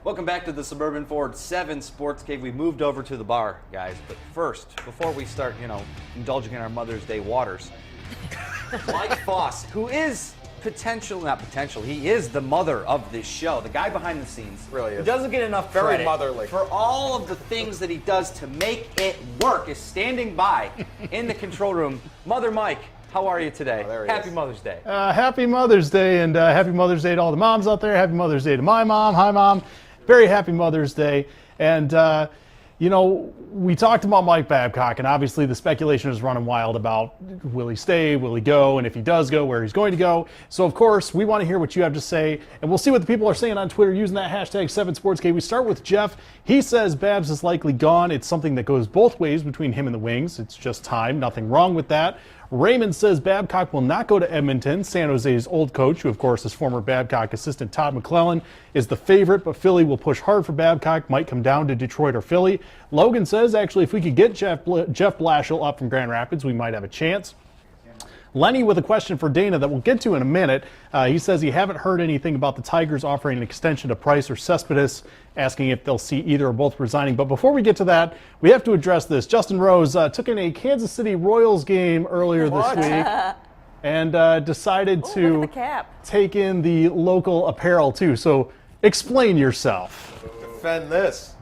Welcome back to the Suburban Ford 7 Sports Cave. We moved over to the bar, guys. But first, before we start, indulging in our Mother's Day waters, Mike Foss, who is he is the mother of this show, the guy behind the scenes. Really is. Who doesn't get enough Very credit motherly. for all of the things that he does to make it work, is standing by in the control room. Mother Mike, how are you today? Oh, Happy Mother's Day. Happy Mother's Day, and happy Mother's Day to all the moms out there. Happy Mother's Day to my mom. Hi, Mom. Very happy Mother's Day. And, we talked about Mike Babcock, and obviously the speculation is running wild about will he stay, will he go, and if he does go, where he's going to go. So, of course, we want to hear what you have to say, and we'll see what the people are saying on Twitter using that hashtag 7SportsK. We start with Jeff. He says Babs is likely gone. It's something that goes both ways between him and the Wings. It's just time. Nothing wrong with that. Raymond says Babcock will not go to Edmonton. San Jose's old coach, who of course is former Babcock assistant Todd McClellan, is the favorite, but Philly will push hard for Babcock. Might come down to Detroit or Philly. Logan says actually if we could get Jeff Blashill up from Grand Rapids, we might have a chance. Lenny with a question for Dana that we'll get to in a minute. He says he haven't heard anything about the Tigers offering an extension to Price or Cespedes, asking if they'll see either or both resigning. But before we get to that, we have to address this. Justin Rose took in a Kansas City Royals game earlier this week and decided to take in the local apparel too. So explain yourself. Defend this.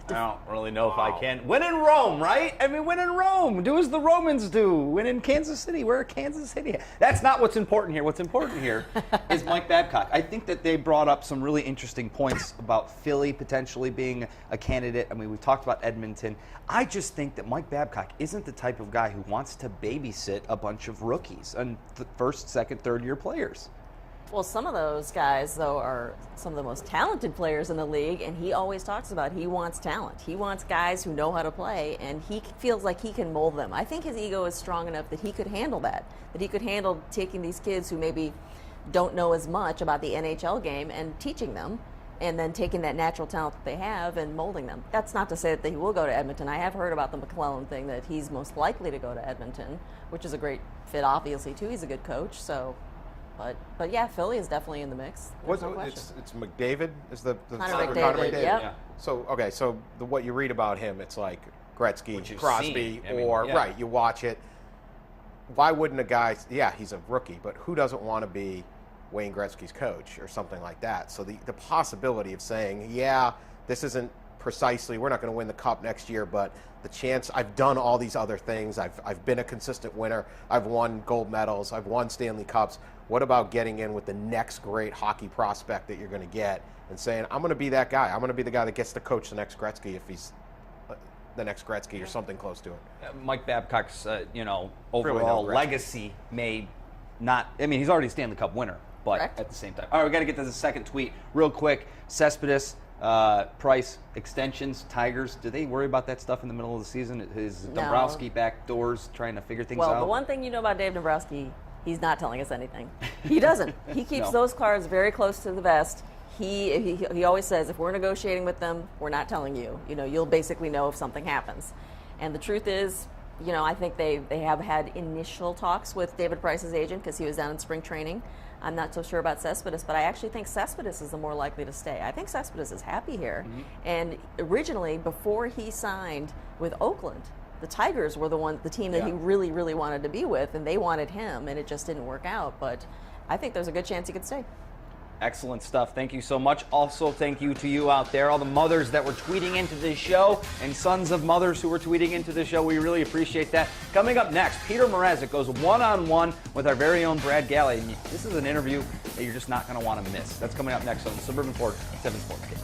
I don't really know if I can. Win in Rome, right? I mean, win in Rome. Do as the Romans do. Win in Kansas City. We're Kansas City. That's not what's important here. What's important here is Mike Babcock. I think that they brought up some really interesting points about Philly potentially being a candidate. I mean, we've talked about Edmonton. I just think that Mike Babcock isn't the type of guy who wants to babysit a bunch of rookies and first, second, third-year players. Well, some of those guys, though, are some of the most talented players in the league, and he always talks about he wants talent. He wants guys who know how to play, and he feels like he can mold them. I think his ego is strong enough that he could handle that he could handle taking these kids who maybe don't know as much about the NHL game and teaching them, and then taking that natural talent that they have and molding them. That's not to say that he will go to Edmonton. I have heard about the McClellan thing, that he's most likely to go to Edmonton, which is a great fit, obviously, too. He's a good coach, so... But yeah, Philly is definitely in the mix. It's McDavid is the Connor McDavid. Yep. Yeah. So what you read about him, it's like Gretzky, Crosby, right? You watch it. Why wouldn't a guy? Yeah, he's a rookie, but who doesn't want to be Wayne Gretzky's coach or something like that? So the possibility of saying, yeah, this isn't precisely, we're not going to win the cup next year, but the chance, I've done all these other things. I've been a consistent winner. I've won gold medals. I've won Stanley Cups. What about getting in with the next great hockey prospect that you're going to get and saying, I'm going to be that guy. I'm going to be the guy that gets to coach the next Gretzky if he's the next Gretzky or something close to it. Mike Babcock's, overall legacy may not, he's already a Stanley Cup winner, but Correct. At the same time. All right, we got to get to the second tweet real quick. Cespedes, Price, extensions, Tigers, do they worry about that stuff in the middle of the season? Is Dombrowski back doors trying to figure things out? Well, the one thing you know about Dave Dombrowski, he's not telling us anything. He doesn't. He keeps those cards very close to the vest. He always says, if we're negotiating with them, we're not telling you. You'll basically know if something happens. And the truth is, I think they have had initial talks with David Price's agent because he was down in spring training. I'm not so sure about Cespedes, but I actually think Cespedes is the more likely to stay. I think Cespedes is happy here. Mm-hmm. And originally, before he signed with Oakland, the Tigers were the team that he really, really wanted to be with, and they wanted him, and it just didn't work out. But I think there's a good chance he could stay. Excellent stuff. Thank you so much. Also, thank you to you out there, all the mothers that were tweeting into this show and sons of mothers who were tweeting into the show. We really appreciate that. Coming up next, Peter Mrazek goes one-on-one with our very own Brad Galley. And this is an interview that you're just not going to want to miss. That's coming up next on the Suburban Ford 7 Sports Game.